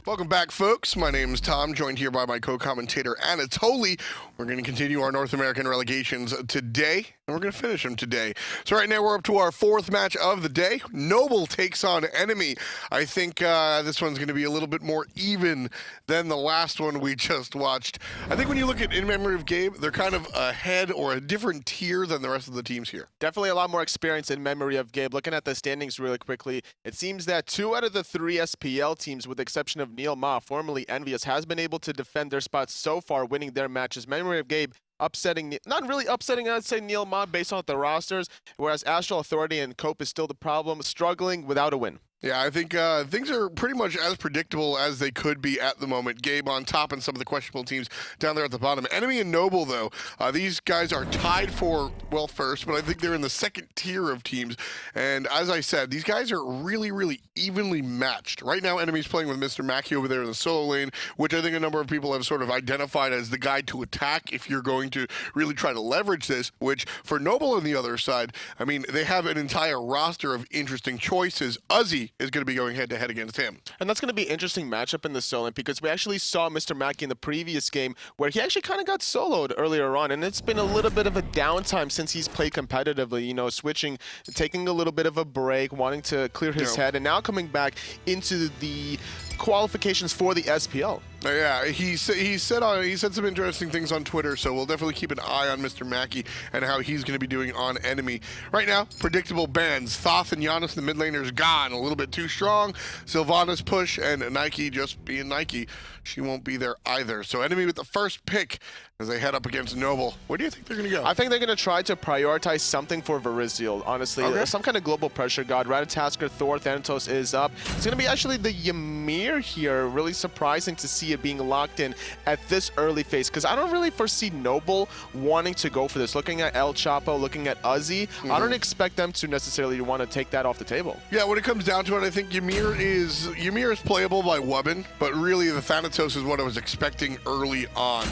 Welcome back, folks. My name is Tom, joined here by my co-commentator Anatoly. We're going to continue our North American relegations today, and we're going to finish them today. So right now we're up to our fourth match of the day. Noble takes on Enemy. I think this one's going to be a little bit more even than the last one we just watched. I think when you look at In Memory of Gabe, they're kind of ahead or a different tier than the rest of the teams here. Definitely a lot more experience in Memory of Gabe. Looking at the standings really quickly, it seems that 2 out of the 3 SPL teams, with the exception of Neil Ma, formerly Envious, has been able to defend their spots so far, winning their matches. Memory of Gabe upsetting, not really upsetting, I'd say, Neil Ma based on the rosters, whereas Astral Authority and Cope is still the problem, struggling without a win. Yeah, I think things are pretty much as predictable as they could be at the moment. Gabe on top and some of the questionable teams down there at the bottom. Enemy and Noble, though, these guys are tied for, well, first, but I think they're in the second tier of teams. And as I said, these guys are really, really evenly matched. Right now, Enemy's playing with MrMakey over there in the solo lane, which I think a number of people have sort of identified as the guy to attack if you're going to really try to leverage this, which for Noble on the other side, I mean, they have an entire roster of interesting choices. Uzzy is going to be going head-to-head against him. And that's going to be an interesting matchup in the solo, because we actually saw MrMakey in the previous game where he actually kind of got soloed earlier on, and it's been a little bit of a downtime since he's played competitively, you know, switching, taking a little bit of a break, wanting to clear his head, and now coming back into the qualifications for the SPL. Yeah, he said some interesting things on Twitter, so we'll definitely keep an eye on MrMakey and how he's going to be doing on Enemy. Right now, predictable bans. Thoth and Giannis, the mid laner's gone. A little bit too strong. Sylvanas push, and Nike just being Nike. She won't be there either. So Enemy with the first pick as they head up against Noble. Where do you think they're going to go? I think they're going to try to prioritize something for Verizial, honestly. Okay. Some kind of global pressure god. Ratatoskr, Thor, Thanatos is up. It's going to be actually the Ymir here. Really surprising to see it being locked in at this early phase, because I don't really foresee Noble wanting to go for this. Looking at elchapoo, looking at Uzzy, I don't expect them to necessarily want to take that off the table. Yeah, when it comes down to it, I think Ymir is playable by Wubbn, but really the Thanatos is what I was expecting early on.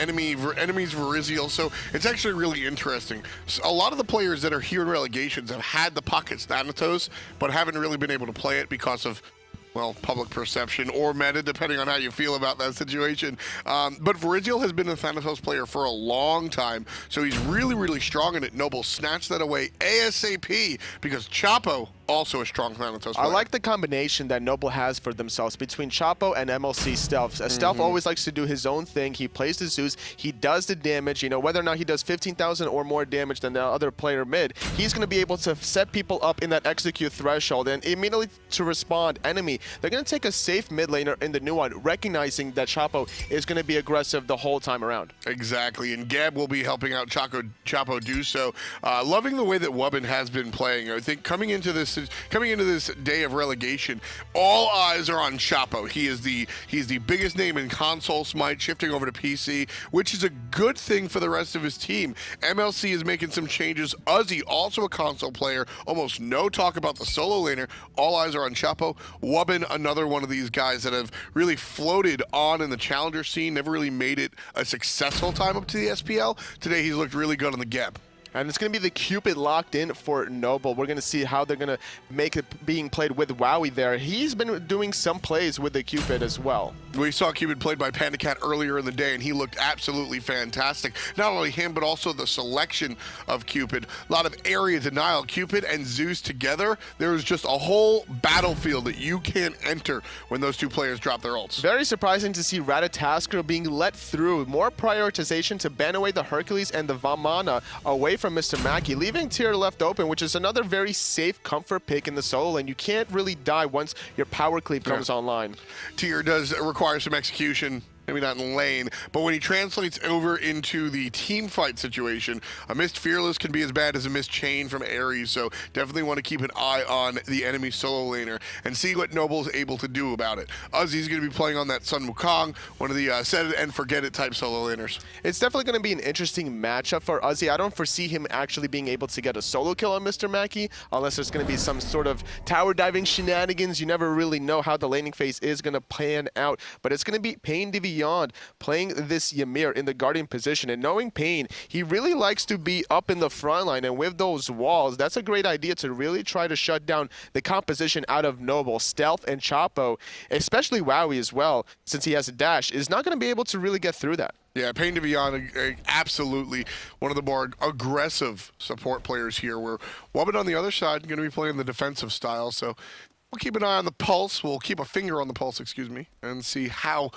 Enemy's Verizial, so it's actually really interesting. So a lot of the players that are here in Relegations have had the pockets Thanatos, but haven't really been able to play it because of, well, public perception or meta, depending on how you feel about that situation. But Verizial has been a Thanatos player for a long time, so he's really, really strong in it. Noble snatched that away ASAP because Chapo also a strong Thanatos player. I like the combination that Noble has for themselves between Chapo and MLC Stealth. Stealth always likes to do his own thing. He plays the Zeus. He does the damage. You know, whether or not he does 15,000 or more damage than the other player mid, he's going to be able to set people up in that execute threshold. And immediately to respond, Enemy, they're going to take a safe mid laner in the new one, recognizing that Chapo is going to be aggressive the whole time around. Exactly, and Gab will be helping out Chapo do so. Loving the way that Wubbn has been playing. I think coming into this day of relegation, all eyes are on Chapo. He's the biggest name in console Smite, shifting over to PC, which is a good thing for the rest of his team. MLC is making some changes. Uzzy, also a console player, almost no talk about the solo laner. All eyes are on Chapo. Wubbn, another one of these guys that have really floated on in the challenger scene, never really made it a successful time up to the SPL. Today he's looked really good on the gap. And it's going to be the Cupid locked in for Noble. We're going to see how they're going to make it being played with Wowy there. He's been doing some plays with the Cupid as well. We saw Cupid played by PandaCat earlier in the day, and he looked absolutely fantastic. Not only him, but also the selection of Cupid. A lot of area denial. Cupid and Zeus together, there was just a whole battlefield that you can't enter when those two players drop their ults. Very surprising to see Ratatoskr being let through. More prioritization to ban away the Hercules and the Vamana away from MrMakey, leaving tier left open, which is another very safe comfort pick in the solo lane. You can't really die once your power cleave comes online. Tier does require some execution. Maybe not in lane, but when he translates over into the team fight situation, a missed Fearless can be as bad as a missed Chain from Ares, so definitely want to keep an eye on the enemy solo laner and see what Noble's able to do about it. Uzzy's going to be playing on that Sun Wukong, one of the set it and forget it type solo laners. It's definitely going to be an interesting matchup for Uzzy. I don't foresee him actually being able to get a solo kill on MrMakey, unless there's going to be some sort of tower diving shenanigans. You never really know how the laning phase is going to pan out, but it's going to be PainDeViande PainDeViande playing this Ymir in the Guardian position, and knowing Pain, he really likes to be up in the front line, and with those walls, that's a great idea to really try to shut down the composition out of Noble. Stealth and Chapo, especially Wowy as well, since he has a dash, is not going to be able to really get through that. Yeah, PainDeViande, absolutely one of the more aggressive support players here, where Wubbn on the other side going to be playing the defensive style, so we'll keep an eye on the pulse. We'll keep a finger on the pulse, excuse me, and see how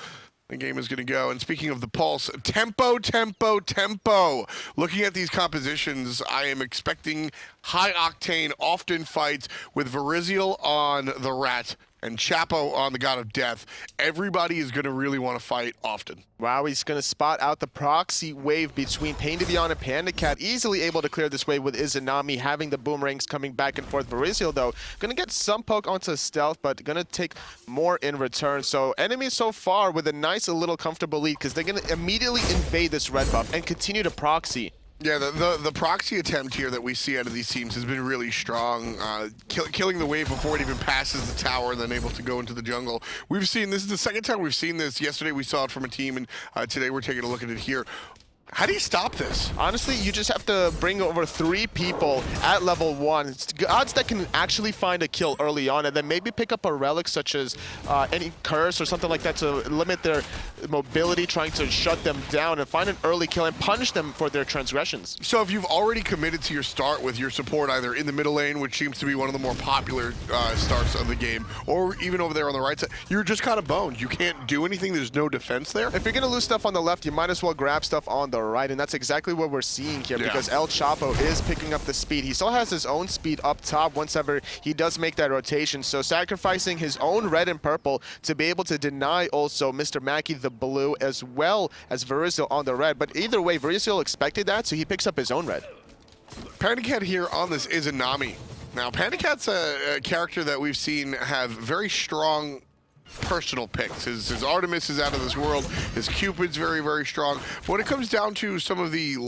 the game is going to go. And speaking of the pulse, tempo, tempo, tempo. Looking at these compositions, I am expecting high-octane, often fights with Verizial on the Rat and Chapo on the God of Death. Everybody is going to really want to fight often. Wow, he's going to spot out the proxy wave between PainDeViande and PandaCat, easily able to clear this wave with Izanami having the boomerangs coming back and forth. Verizial, though, going to get some poke onto stealth, but going to take more in return. So enemies so far with a nice little comfortable lead, because they're going to immediately invade this red buff and continue to proxy. Yeah, the proxy attempt here that we see out of these teams has been really strong. Killing the wave before it even passes the tower and then able to go into the jungle. We've seen, this is the second time we've seen this. Yesterday we saw it from a team, and today we're taking a look at it here. How do you stop this? Honestly, you just have to bring over 3 people at level 1. It's odds that can actually find a kill early on, and then maybe pick up a relic such as any curse or something like that to limit their mobility, trying to shut them down, and find an early kill and punish them for their transgressions. So if you've already committed to your start with your support either in the middle lane, which seems to be one of the more popular starts of the game, or even over there on the right side, you're just kind of boned. You can't do anything. There's no defense there. If you're going to lose stuff on the left, you might as well grab stuff on the right, and that's exactly what we're seeing here, because El Chapo is picking up the speed. He still has his own speed up top once ever he does make that rotation, so sacrificing his own red and purple to be able to deny also MrMakey the blue as well as Verizial on the red. But either way, Verizial expected that, so he picks up his own red. PandaCat here on this Izanami. Now, PandaCat's a character that we've seen have very strong personal picks. His Artemis is out of this world. His Cupid's very, very strong. But when it comes down to some of the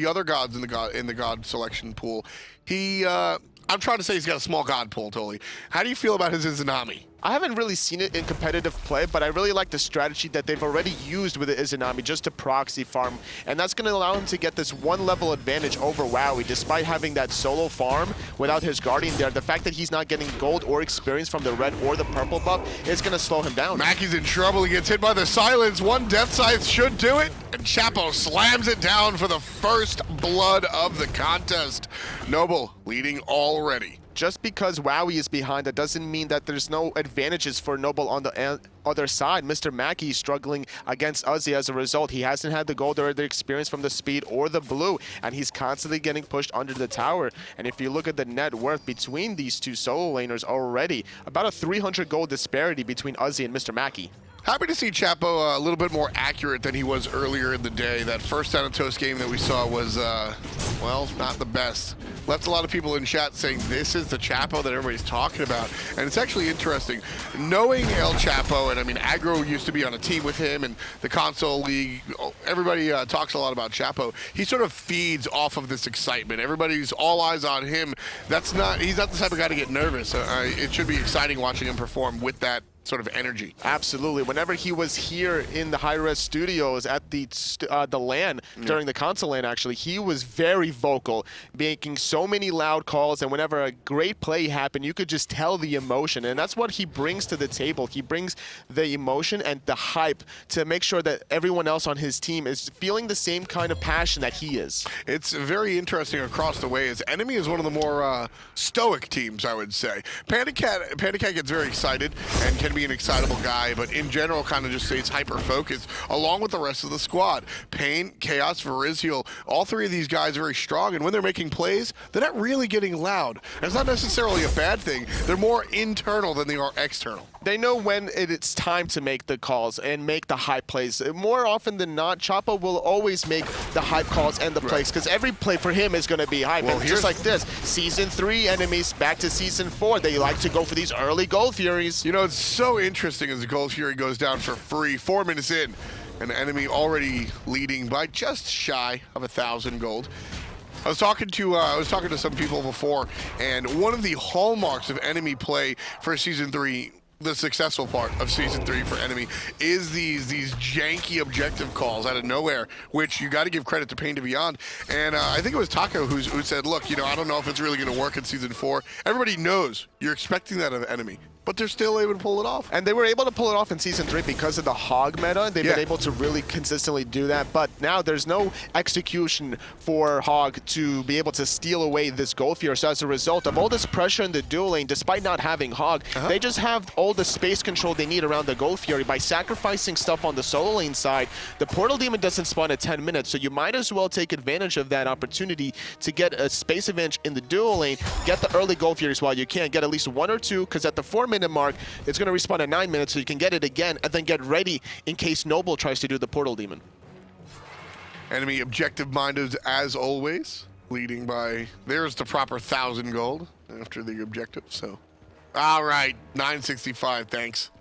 other gods in the god selection pool, I'm trying to say he's got a small god pool, totally. How do you feel about his Izanami? I haven't really seen it in competitive play, but I really like the strategy that they've already used with the Izanami just to proxy farm, and that's going to allow him to get this 1 level advantage over Wowy, despite having that solo farm without his Guardian there. The fact that he's not getting gold or experience from the red or the purple buff is going to slow him down. Mackey's in trouble. He gets hit by the silence. 1 Death Scythe should do it, and Chapo slams it down for the first blood of the contest. Noble leading already. Just because Wowy is behind, that doesn't mean that there's no advantages for Noble on the other side. MrMakey struggling against Uzzy as a result. He hasn't had the gold or the experience from the speed or the blue, and he's constantly getting pushed under the tower. And if you look at the net worth between these 2 solo laners already, about a 300 gold disparity between Uzzy and MrMakey. Happy to see Chapo a little bit more accurate than he was earlier in the day. That first Thanatos game that we saw was, well, not the best. Left a lot of people in chat saying this is the Chapo that everybody's talking about. And it's actually interesting. Knowing El Chapo, and I mean, Aggro used to be on a team with him, and the console league, everybody talks a lot about Chapo. He sort of feeds off of this excitement. Everybody's all eyes on him. He's not the type of guy to get nervous. It should be exciting watching him perform with that sort of energy. Absolutely. Whenever he was here in the hi-rez studios at the LAN, during the console LAN actually, he was very vocal, making so many loud calls, and whenever a great play happened, you could just tell the emotion, and that's what he brings to the table. He brings the emotion and the hype to make sure that everyone else on his team is feeling the same kind of passion that he is. It's very interesting across the way, as Enemy is one of the more stoic teams, I would say. PandaCat gets very excited and can be an excitable guy, but in general kind of just stays hyper-focused along with the rest of the squad. Pain, Khaos, Verizial, all 3 of these guys are very strong, and when they're making plays, they're not really getting loud. And it's not necessarily a bad thing. They're more internal than they are external. They know when it's time to make the calls and make the hype plays. More often than not, Chapo will always make the hype calls and the plays, because every play for him is going to be hype. Well, and just like this, Season 3 enemies back to Season 4, they like to go for these early Gold Furies. You know, it's so interesting as the Gold Fury goes down for free, 4 minutes in, an enemy already leading by just shy of 1,000 gold. I was talking to some people before, and one of the hallmarks of enemy play for Season 3 the successful part of Season 3 for Enemy is these janky objective calls out of nowhere, which you got to give credit to PainDeViande. And I think it was Taco who said, look, you know, I don't know if it's really going to work in Season 4. Everybody knows you're expecting that of Enemy, but they're still able to pull it off. And they were able to pull it off in Season 3 because of the Hog meta. They've been able to really consistently do that, but now there's no execution for Hog to be able to steal away this Gold Fury. So as a result of all this pressure in the dual lane, despite not having Hog, they just have all the space control they need around the Gold Fury. By sacrificing stuff on the solo lane side, the Portal Demon doesn't spawn at 10 minutes, so you might as well take advantage of that opportunity to get a space advantage in the dual lane, get the early Gold Furies while you can, get at least 1 or 2, because at the 4-minute mark, it's going to respawn at 9 minutes, so you can get it again, and then get ready in case Noble tries to do the Portal Demon. Enemy objective-minded as always, leading by, there's the proper 1,000 gold after the objective, so. All right, 965, thanks.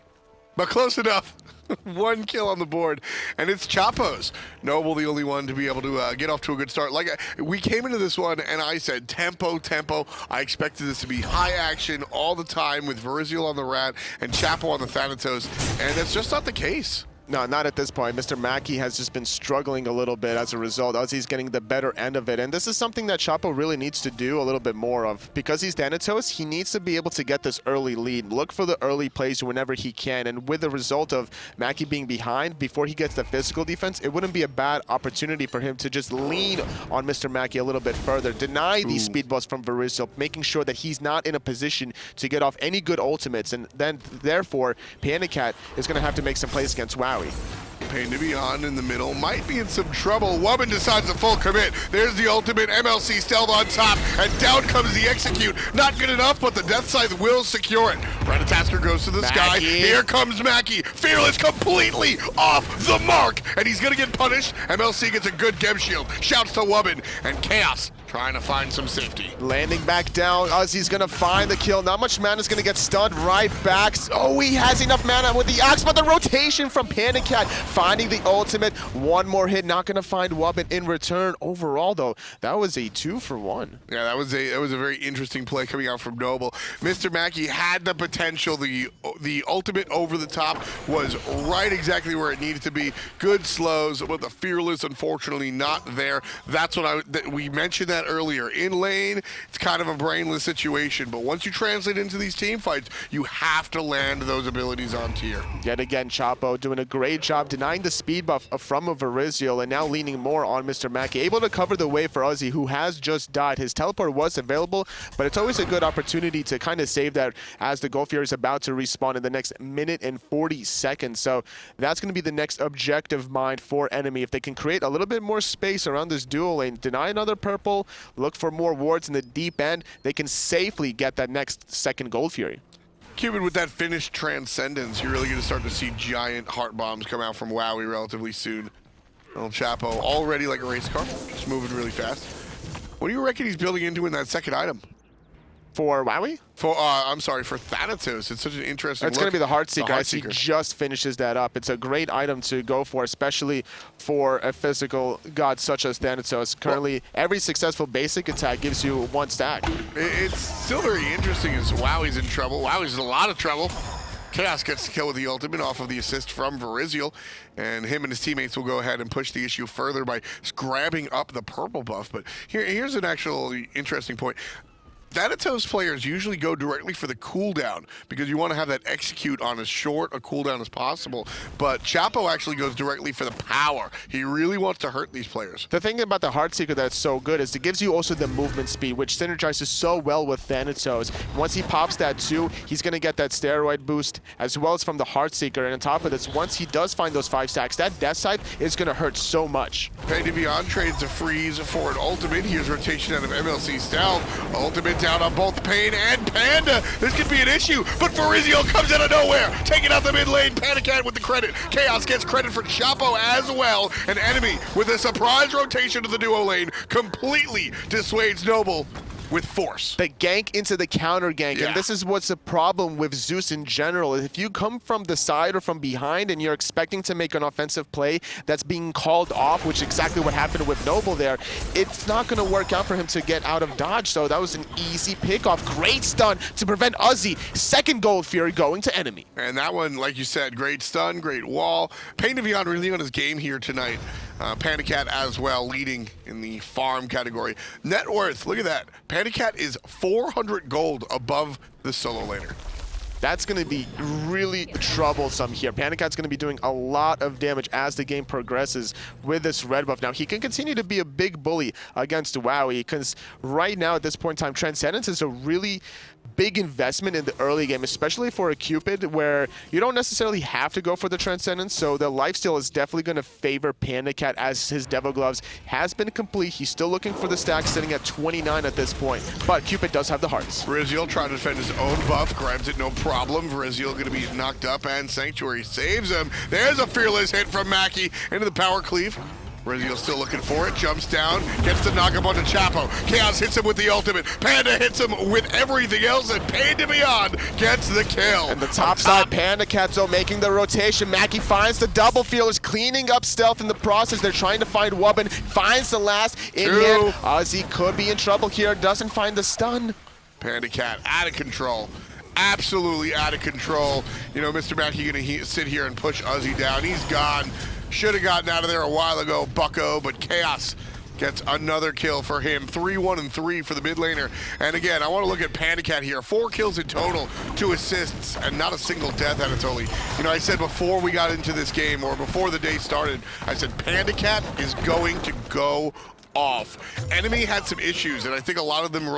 But close enough. 1 kill on the board, and it's Chapo's. Noble the only one to be able to get off to a good start. Like, we came into this one, and I said, tempo, tempo. I expected this to be high action all the time with Verizial on the Rat and Chapo on the Thanatos, and that's just not the case. No, not at this point. MrMakey has just been struggling a little bit as a result. Uzzy's getting the better end of it. And this is something that Chapo really needs to do a little bit more of. Because he's Thanatos, he needs to be able to get this early lead. Look for the early plays whenever he can. And with the result of Makey being behind, before he gets the physical defense, it wouldn't be a bad opportunity for him to just lean on MrMakey a little bit further. Deny these speed buffs from Verizial, making sure that he's not in a position to get off any good ultimates. And then, therefore, PandaCat is going to have to make some plays against Wowy. PainDeViande in the middle might be in some trouble. Wubbn decides to full commit. There's the ultimate MLC stealth on top, and down comes the execute. Not good enough, but the Death Scythe will secure it. Ratatoskr goes to the sky. Here comes Makey. Fearless completely off the mark, and he's gonna get punished. MLC gets a good gem shield. Shouts to Wubbn, and Khaos trying to find some safety. Landing back down, Uzzy's gonna find the kill. Not much mana's gonna get stunned right back. Oh, he has enough mana with the axe, but the rotation from PandaCat finding the ultimate. One more hit, not gonna find Wubbn in return. Overall, though, that was a 2-for-1. Yeah, that was a very interesting play coming out from Noble. MrMakey had the potential. The ultimate over the top was right exactly where it needed to be. Good slows, but the Fearless unfortunately not there. That's what we mentioned that earlier. In lane, it's kind of a brainless situation, but once you translate into these team fights, you have to land those abilities on tier. Yet again, Chapo doing a great job denying the speed buff from Verizial and now leaning more on MrMakey. Able to cover the way for Uzzy, who has just died. His teleport was available, but it's always a good opportunity to kind of save that as the Gold Fury is about to respawn in the next minute and 40 seconds. So that's going to be the next objective mind for Enemy. If they can create a little bit more space around this dual lane, deny another purple, look for more wards in the deep end, they can safely get that next second Gold Fury. Cupid, with that finished Transcendence, you're really going to start to see giant heart bombs come out from Wowy relatively soon. Little Chapo already like a race car, just moving really fast. What do you reckon he's building into in that second item? For Wowy? I'm sorry, for Thanatos. It's such an interesting It's going to be the Heartseeker. The As he just finishes that up. It's a great item to go for, especially for a physical god such as Thanatos. Currently, every successful basic attack gives you 1 stack. It's still very interesting as Wowy's in trouble. Wowy's in a lot of trouble. Khaos gets the kill with the ultimate off of the assist from Verizial, and him and his teammates will go ahead and push the issue further by grabbing up the purple buff. But here's an actually interesting point. Thanatos players usually go directly for the cooldown because you want to have that execute on as short a cooldown as possible. But Chapo actually goes directly for the power. He really wants to hurt these players. The thing about the Heartseeker that's so good is it gives you also the movement speed, which synergizes so well with Thanatos. Once he pops that too, he's going to get that steroid boost as well as from the Heartseeker. And on top of this, once he does find those 5 stacks, that Death Scythe is going to hurt so much. PainDeViande trades a freeze for an ultimate. Here's rotation out of MLC Stealth. Ultimate down on both Pain and Panda. This could be an issue, but Verizial comes out of nowhere, taking out the mid lane. PandaCat with the credit. Khaos gets credit for Chapo as well. An Enemy with a surprise rotation to the duo lane completely dissuades Noble. with force. The gank into the counter gank, Yeah. and this is what's the problem with Zeus in general. If you come from the side or from behind and you're expecting to make an offensive play that's being called off, which is exactly what happened with Noble there, it's not going to work out for him to get out of dodge. So that was an easy pickoff. Great stun to prevent Uzzy. Second Gold Fury going to enemy. And that one, like you said, great stun, great wall. PainDeViande really on his game here tonight. PandaCat as well, leading in the farm category. Net worth, look at that. PandaCat is 400 gold above the solo laner. That's going to be really troublesome here. PandaCat's going to be doing a lot of damage as the game progresses with this red buff. Now, he can continue to be a big bully against Wowy, because right now, at this point in time, Transcendence is a really big investment in the early game, especially for a Cupid, where you don't necessarily have to go for the Transcendence, so the lifesteal is definitely going to favor PandaCat as his Devil Gloves has been complete. He's still looking for the stack, sitting at 29 at this point, but Cupid does have the hearts. Viriziel trying to defend his own buff, grabs it no problem. Viriziel going to be knocked up, and Sanctuary saves him. There's a fearless hit from Mackie into the power cleave. Viriziel still looking for it, jumps down, gets the knock up onto Chapo. Khaos hits him with the ultimate. Panda hits him with everything else, and PainDeViande gets the kill. And the top side, PandaCat though making the rotation. Mackie finds the double feelers, cleaning up stealth in the process. They're trying to find Wubbn, finds the last in here. Uzzy could be in trouble here, doesn't find the stun. PandaCat out of control. Absolutely out of control. You know, MrMakey gonna sit here and push Uzzy down. He's gone. Should have gotten out of there a while ago, bucko, but Khaos gets another kill for him. 3-1 and 3 for the mid laner. And again, I want to look at PandaCat here. 4 kills in total, 2 assists, and not a single death Anatoly. You know, I said before we got into this game, or before the day started, I said PandaCat is going to go off. Enemy had some issues, and I think a lot of them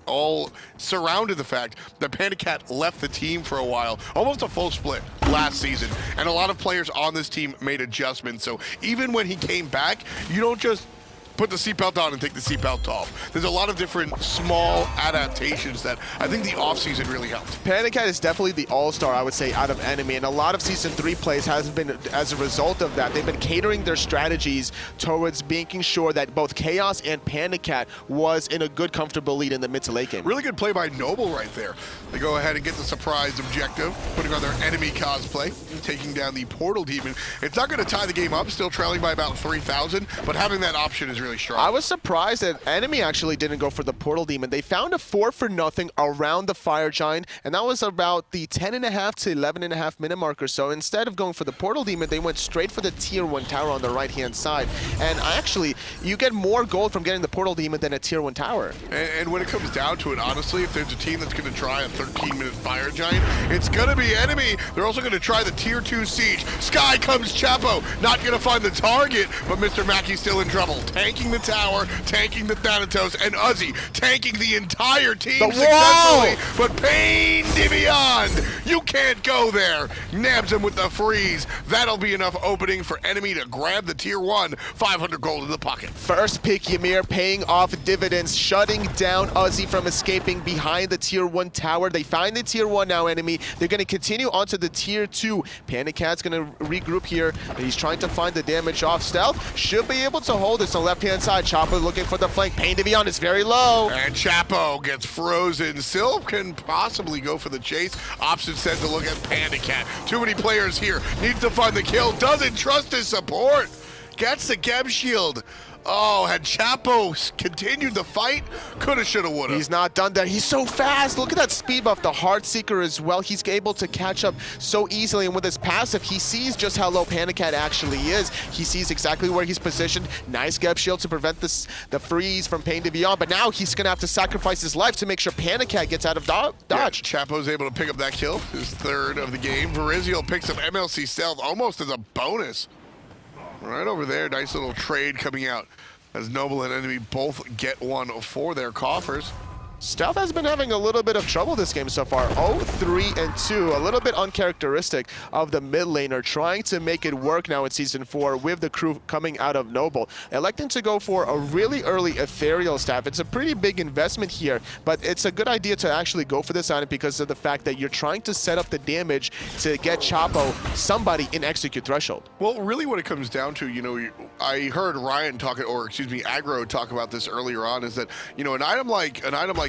all surrounded the fact that PandaCat left the team for a while, almost a full split last season, and a lot of players on this team made adjustments. So even when he came back, you don't just put the seatbelt on and take the seatbelt off. There's a lot of different small adaptations that I think the offseason really helped. PandaCat is definitely the all-star, I would say, out of enemy, and a lot of Season 3 plays has been as a result of that. They've been catering their strategies towards making sure that both Khaos and PandaCat was in a good, comfortable lead in the mid to late game. Really good play by Noble right there. They go ahead and get the surprise objective, putting on their enemy cosplay, and taking down the Portal Demon. It's not going to tie the game up, still trailing by about 3,000, but having that option is really strong. I was surprised that enemy actually didn't go for the Portal Demon. They found a 4-for-0 around the Fire Giant, and that was about the 10.5 to 11.5 minute mark or so. Instead of going for the Portal Demon, they went straight for the Tier 1 tower on the right-hand side. And actually, you get more gold from getting the Portal Demon than a Tier 1 tower. And when it comes down to it, honestly, if there's a team that's going to try a 13-minute Fire Giant, it's going to be enemy. They're also going to try the Tier 2 Siege. Sky comes Chapo, not going to find the target, but MrMakey's still in trouble. Tanking the tower, tanking the Thanatos, and Uzzy tanking the entire team successfully. But PainDeViande, you can't go there. Nabs him with the freeze. That'll be enough opening for enemy to grab the Tier 1, 500 gold in the pocket. First pick, Ymir paying off dividends, shutting down Uzzy from escaping behind the Tier 1 tower. They find the Tier 1 now enemy. They're going to continue onto the Tier 2. PandaCat's going to regroup here. He's trying to find the damage off stealth. Should be able to hold this on left-hand side. Chapo looking for the flank. PainDeViande is very low. And Chapo gets frozen. Still can possibly go for the chase. Option said to look at PandaCat. Too many players here. Needs to find the kill. Doesn't trust his support. Gets the Gem Shield. Oh, had Chapo continued the fight, coulda, shoulda, woulda. He's not done that. He's so fast. Look at that speed buff. The Heartseeker as well. He's able to catch up so easily. And with his passive, he sees just how low PandaCat actually is. He sees exactly where he's positioned. Nice Geb Shield to prevent the freeze from PainDeViande. But now he's going to have to sacrifice his life to make sure PandaCat gets out of dodge. Yeah, Chapo's able to pick up that kill, his third of the game. Viriziel picks up MLC Stealth almost as a bonus. Right over there, nice little trade coming out as Noble and enemy both get one for their coffers. Stealth has been having a little bit of trouble this game so far. 0-3-2, a little bit uncharacteristic of the mid laner, trying to make it work now in Season 4 with the crew coming out of Noble. Electing to go for a really early Ethereal Staff. It's a pretty big investment here, but it's a good idea to actually go for this item because of the fact that you're trying to set up the damage to get Chapo somebody in Execute Threshold. Well, really what it comes down to, you know, I heard Ryan talk, or excuse me, Aggro talk about this earlier on, is that, you know, an item like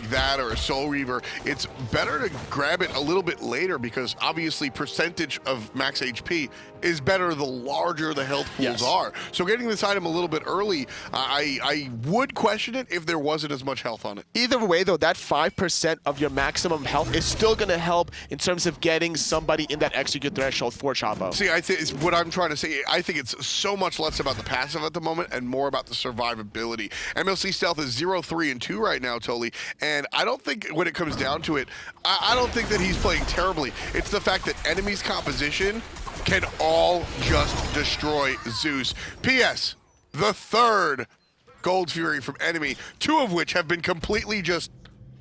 that or a Soul Reaver, it's better to grab it a little bit later because obviously percentage of max HP is better the larger the health pools are. So getting this item a little bit early, I would question it if there wasn't as much health on it. Either way though, that 5% of your maximum health is still going to help in terms of getting somebody in that Execute Threshold for Chapo. See, I think what I'm trying to say, I think it's so much less about the passive at the moment and more about the survivability. MLC Stealth is 0-3-2 right now, Toli, and I don't think when it comes down to it, I don't think that he's playing terribly. It's the fact that enemies' composition can all just destroy Zeus. P.S. The third Gold Fury from enemy, two of which have been completely just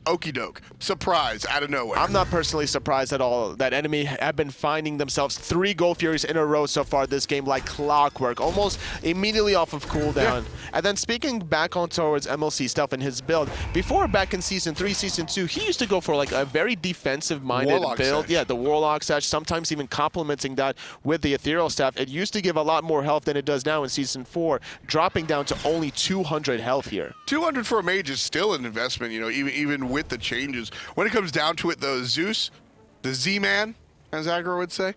okie doke. Surprise out of nowhere. I'm not personally surprised at all that enemy have been finding themselves 3 Gold Furies in a row so far this game like clockwork, almost immediately off of cooldown. Yeah. And then speaking back on towards MLC Stealth and his build, before back in Season 3, Season 2, he used to go for like a very defensive-minded build. Yeah, the Warlock Sash, sometimes even complementing that with the Ethereal Staff. It used to give a lot more health than it does now in Season 4, dropping down to only 200 health here. 200 for a mage is still an investment, you know, even with the changes. When it comes down to it, though, Zeus, the Z-Man, as Aggro would say,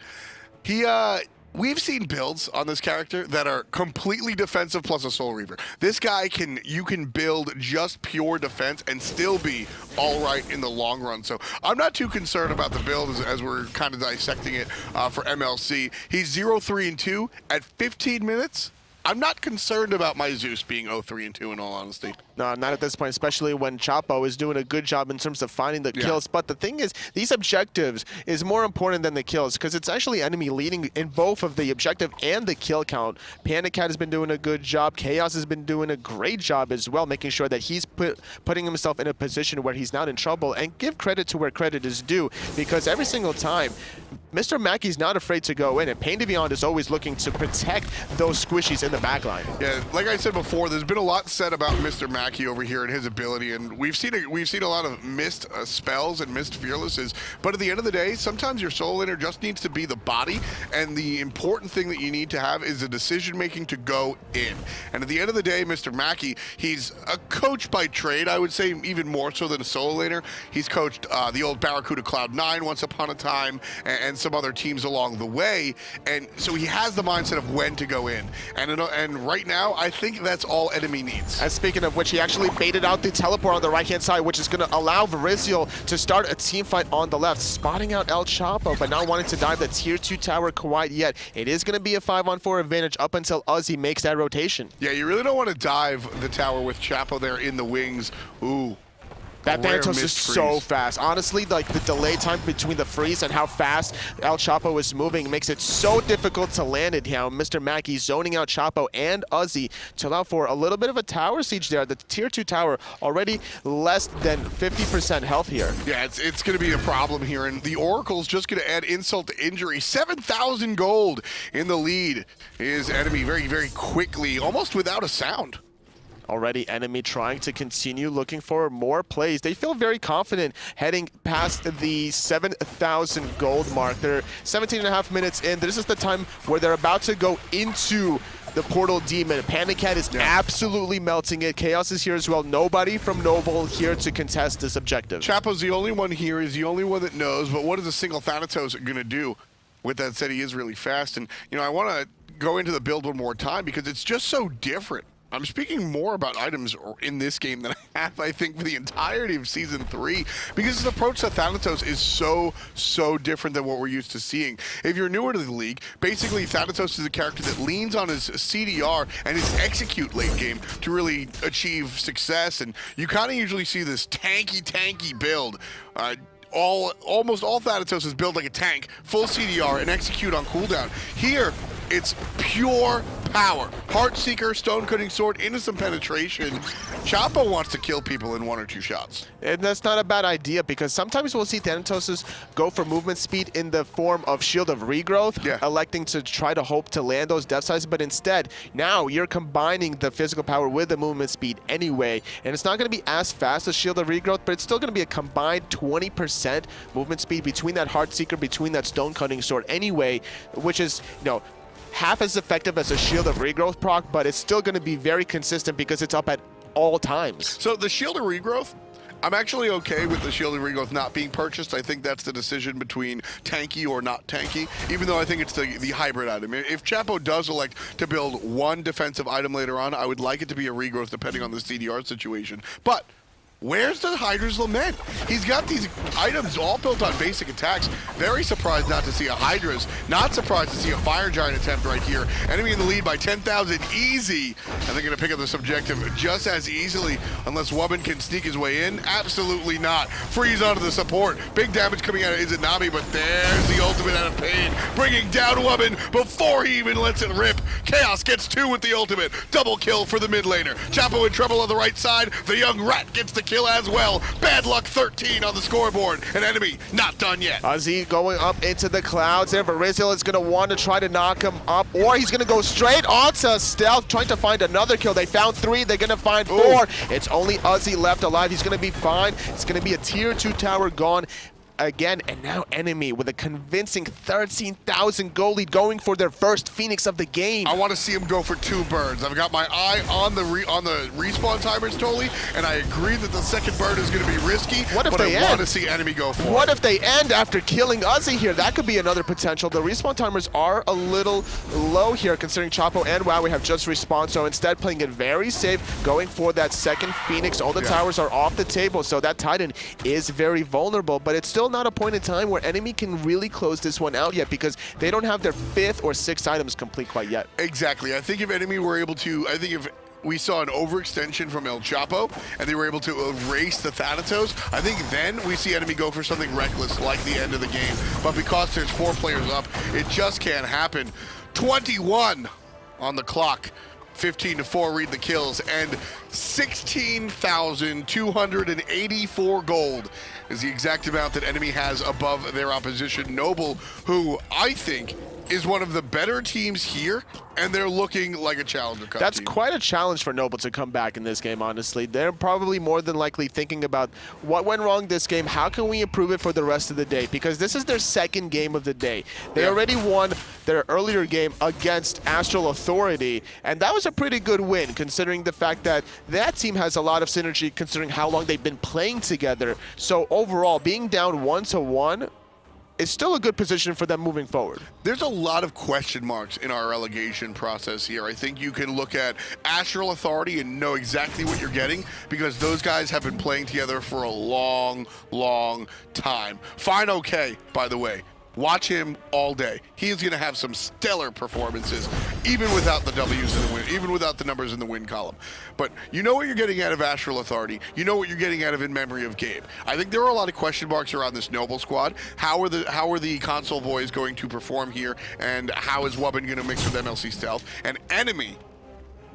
we've seen builds on this character that are completely defensive plus a Soul Reaver. This guy you can build just pure defense and still be all right in the long run. So I'm not too concerned about the build as we're kind of dissecting it for MLC. He's 0-3-2 at 15 minutes. I'm not concerned about my Zeus being 0-3-2 in all honesty. No, not at this point, especially when Chapo is doing a good job in terms of finding the kills. But the thing is, these objectives is more important than the kills because it's actually enemy leading in both of the objective and the kill count. PandaCat has been doing a good job. Khaos has been doing a great job as well, making sure that he's putting himself in a position where he's not in trouble. And give credit to where credit is due because every single time, MrMakey's not afraid to go in, and PainDeViande is always looking to protect those squishies in the backline. Yeah, like I said before, there's been a lot said about MrMakey over here and his ability, and we've seen a lot of missed spells and missed fearlesses. But at the end of the day, sometimes your soul laner just needs to be the body, and the important thing that you need to have is the decision making to go in. And at the end of the day, MrMakey, he's a coach by trade. I would say even more so than a solo laner. He's coached the old Barracuda Cloud9 once upon a time, and some other teams along the way, and so he has the mindset of when to go in. And right now, I think that's all enemy needs. And speaking of which, he actually baited out the teleport on the right-hand side, which is going to allow Verizial to start a team fight on the left, spotting out El Chapo, but not wanting to dive the Tier 2 tower quite yet. It is going to be a 5-on-4 advantage up until Uzzy makes that rotation. Yeah, you really don't want to dive the tower with Chapo there in the wings. Ooh. That Thanatos is so fast. Honestly, like the delay time between the freeze and how fast El Chapo is moving makes it so difficult to land it here. MrMakey zoning out Chapo and Uzzy to allow for a little bit of a tower siege there. The Tier 2 tower already less than 50% health here. Yeah, it's going to be a problem here, and the Oracle's just going to add insult to injury. 7,000 gold in the lead is enemy very, very quickly, almost without a sound. Already enemy trying to continue looking for more plays. They feel very confident heading past the 7,000 gold mark. They're 17.5 minutes in. This is the time where they're about to go into the Portal Demon. PandaCat is absolutely melting it. Khaos is here as well. Nobody from Noble here to contest this objective. Chapo's the only one here. He's the only one that knows, but what is a single Thanatos going to do? With that said, he is really fast. And, you know, I want to go into the build one more time because it's just so different. I'm speaking more about items in this game than I have, I think, for the entirety of Season 3, because his approach to Thanatos is so different than what we're used to seeing. If you're newer to the league, basically Thanatos is a character that leans on his CDR and his execute late game to really achieve success, and you kind of usually see this tanky build. Almost all Thanatos is built like a tank, full CDR, and execute on cooldown. Here, it's pure power. Heartseeker, Stone Cutting Sword, into some penetration. Chapo wants to kill people in 1 or 2 shots. And that's not a bad idea, because sometimes we'll see Thanatos go for movement speed in the form of Shield of Regrowth, electing to try to hope to land those death sizes, but instead, now you're combining the physical power with the movement speed anyway, and it's not going to be as fast as Shield of Regrowth, but it's still going to be a combined 20% movement speed between that Heartseeker, between that Stone Cutting Sword anyway, which is, you know, half as effective as a Shield of Regrowth proc, but it's still going to be very consistent because it's up at all times. So the Shield of Regrowth, I'm actually okay with the Shield of Regrowth not being purchased. I think that's the decision between tanky or not tanky, even though I think it's the hybrid item. If Chapo does elect to build one defensive item later on, I would like it to be a regrowth depending on the CDR situation. But where's the Hydra's Lament? He's got these items all built on basic attacks. Very surprised not to see a Hydra's. Not surprised to see a Fire Giant attempt right here. Enemy in the lead by 10,000 easy. And they're going to pick up this objective just as easily unless Wubbn can sneak his way in. Absolutely not. Freeze onto the support. Big damage coming out of Izanami, but there's the ultimate out of Pain. Bringing down Wubbn before he even lets it rip. Khaos gets 2 with the ultimate. Double kill for the mid laner. Chapo in trouble on the right side. The young rat gets the kill as well. Bad luck 13 on the scoreboard. An enemy not done yet. Uzzy going up into the clouds there. Verizil is going to want to try to knock him up, or he's going to go straight onto Stealth, trying to find another kill. They found 3. They're going to find 4. Ooh. It's only Uzzy left alive. He's going to be fine. It's going to be a tier 2 tower gone again, and now enemy with a convincing 13,000 goal lead, going for their first Phoenix of the game. I want to see him go for 2 birds. I've got my eye on the respawn timers totally, and I agree that the second bird is going to be risky. What if they I want to see enemy go for What it. if they end after killing Uzzy here? That could be another potential. The respawn timers are a little low here, considering Chapo and Wowy have just respawned, so instead playing it very safe, going for that second Phoenix. All the towers are off the table, so that Titan is very vulnerable, but it's still not a point in time where enemy can really close this one out yet, because they don't have their 5th or 6th items complete quite yet. Exactly. I think if enemy were able to, I think if we saw an overextension from El Chapo and they were able to erase the Thanatos, I think then we see enemy go for something reckless like the end of the game. But because there's 4 players up, it just can't happen. 21 on the clock. 15-4, read the kills, and 16,284 gold is the exact amount that enemy has above their opposition. Noble, who I think is one of the better teams here, and they're looking like a Challenger Cup That's team. quite a challenge for Noble to come back in this game, honestly. They're probably more than likely thinking about what went wrong this game, how can we improve it for the rest of the day, because this is their second game of the day. They already won their earlier game against Astral Authority, and that was a pretty good win, considering the fact that that team has a lot of synergy, considering how long they've been playing together. So overall, being down 1-1, is still a good position for them moving forward. There's a lot of question marks in our relegation process here. I think you can look at Astral Authority and know exactly what you're getting, because those guys have been playing together for a long, long time. Fine, okay, by the way. Watch him all day. He is going to have some stellar performances, even without the W's in the win, even without the numbers in the win column. But you know what you're getting out of Astral Authority. You know what you're getting out of In Memory of Gabe. I think there are a lot of question marks around this Noble squad. How are the console boys going to perform here, and how is Wubbn going to mix with MLC Stealth? And enemy,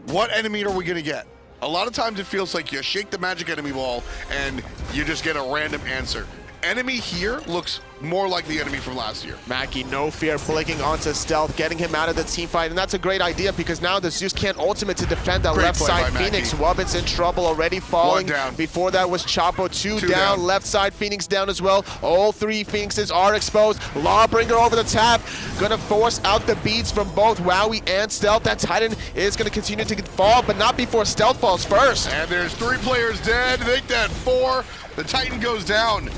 what enemy are we going to get? A lot of times it feels like you shake the magic enemy ball and you just get a random answer. Enemy here looks more like the enemy from last year. Mackie, no fear, blinking onto Stealth, getting him out of the team fight, and that's a great idea, because now the Zeus can't ultimate to defend that left side Phoenix. Wubbn's in trouble, already falling. 1 down. Before that was Chapo, 2 down. Left side Phoenix down as well. All 3 Phoenixes are exposed. Lawbringer over the tap, gonna force out the beats from both Wowy and Stealth. That Titan is gonna continue to fall, but not before Stealth falls first. And there's 3 players dead. I think that 4. The Titan goes down.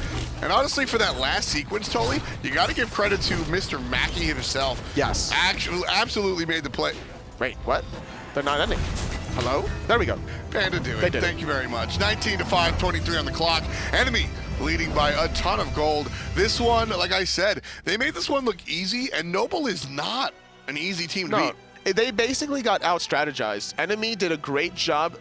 And honestly, for that last sequence, Tully, you got to give credit to MrMakey himself. Yes. Actually, absolutely made the play. Wait, what? They're not ending. Hello? There we go. Panda do They it. did Thank you very much. 19-5, 23 on the clock. Enemy leading by a ton of gold. This one, like I said, they made this one look easy, and Noble is not an easy team to beat. They basically got out-strategized. Enemy did a great job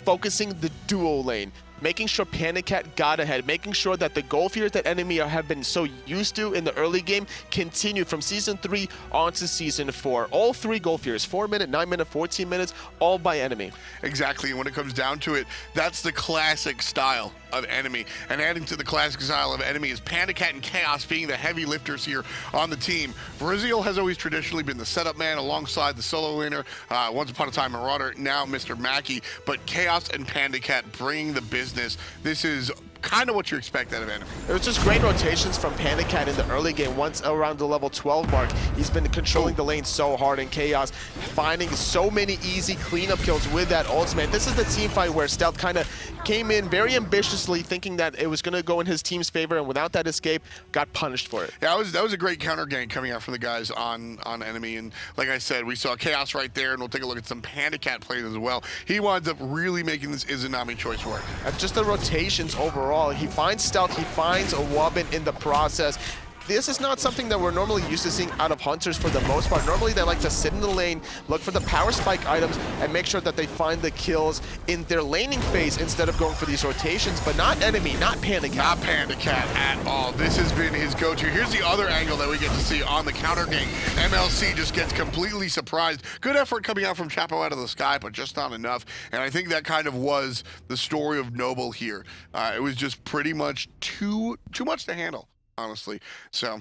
focusing the duo lane. making sure PandaCat got ahead, making sure that the goal fears that enemy have been so used to in the early game continued from Season 3 on to Season 4. All 3 goal fears, 4 minute, 9 minute, 14 minutes, all by enemy. Exactly, and when it comes down to it, that's the classic style of enemy. And adding to the classic style of enemy is PandaCat and Khaos being the heavy lifters here on the team. Brazil has always traditionally been the setup man alongside the solo winner, once upon a time Marauder, now MrMakey, but Khaos and PandaCat bringing the business. This is kind of what you expect out of enemy. It was just great rotations from PandaCat in the early game. Once around the level 12 mark, he's been controlling the lane so hard, and Khaos finding so many easy cleanup kills with that ultimate. This is the team fight where Stealth kind of came in very ambitiously, thinking that it was going to go in his team's favor, and without that escape, got punished for it. Yeah, that was a great counter gank coming out from the guys on enemy, and like I said, we saw Khaos right there, and we'll take a look at some PandaCat plays as well. He winds up really making this Izanami choice work. And just the rotations overall. He finds Stealth, he finds a Wubbn in the process. This is not something that we're normally used to seeing out of Hunters for the most part. Normally they like to sit in the lane, look for the power spike items, and make sure that they find the kills in their laning phase instead of going for these rotations, but not enemy, not PandaCat. Not PandaCat at all. This has been his go-to. Here's the other angle that we get to see on the counter game. MLC just gets completely surprised. Good effort coming out from Chapo out of the sky, but just not enough. And I think that kind of was the story of Noble here. It was just pretty much too much to handle, honestly. So,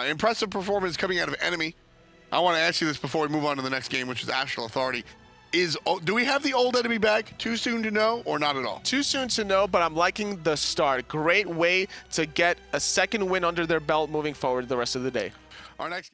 impressive performance coming out of enemy. I want to ask you this before we move on to the next game, which is Astral Authority. Do we have the old enemy back? Too soon to know, or not at all? Too soon to know, but I'm liking the start. Great way to get a second win under their belt moving forward the rest of the day. Our next